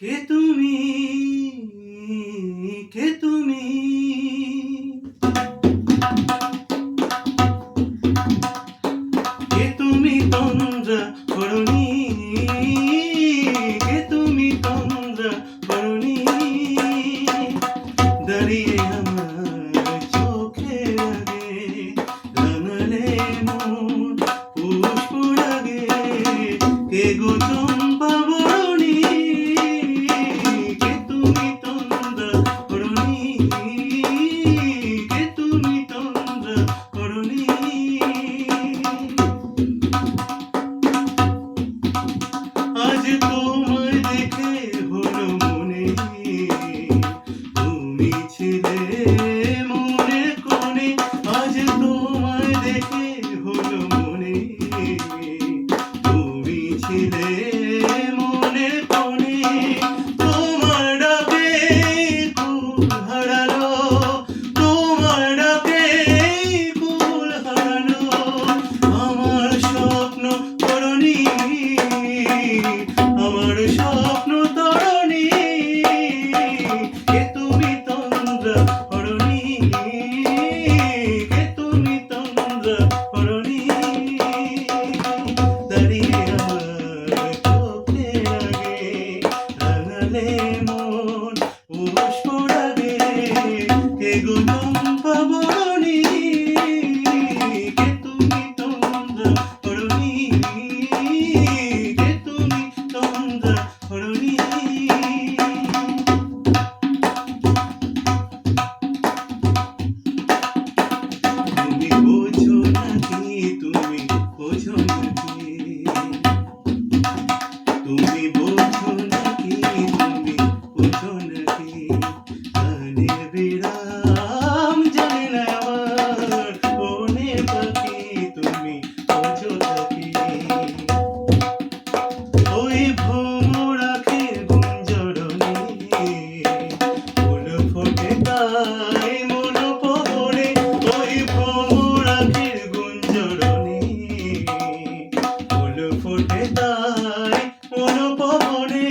কে তুমি, কে তুমি, কে তুমি তন্দ্রা করণী, কে তুমি তন্দ্রা করণী, দাঁড়িয়ে আমার চোখের আগে রাঙালে মন পুষ্প লাগে, কে গো চম্পা বরণী, কে তুমি তন্দ্রা করণী, কে তুমি তন্দ্রা করণী। আজ তোমায় দেখে হলো মনে, তুমি ছিলে মনে কোণে, আজ তোমায় দেখে হলো মনে, তুমি ছিলে মনে কোণে, তোমার ডাকে কুল হারালো, তোমার ডাকে কুল হারালো আমার স্বপ্ন করণী, আমার স্বপ্ন তরণী, কে তুমি তন্দ্রা করণী, কে তুমি তন্দ্রা করণী, দাঁড়িয়ে আমার চোখের আগে রাঙালে মন পুষ্প লাগে, কে গো চম্পা বরণী, কে তুমি তন্দ্রা করণী, কে তুমি তন্দ্রা করণী। তুমি বোঝো নাকি, তুমি বোঝো নাকি, তুমি বোঝো নাকি, তুমি বোঝো নাকি, গানের বিরাম জানে না আমার বনে পাখি, তুমি বোঝো নাকি, ওই ভোমরাকে গুঞ্জরণী, ফুল ফোটে তাই মন পবনে, ওই ভোমরাকে গুঞ্জরণী, ফুল ফোটে তাই মন পবনে।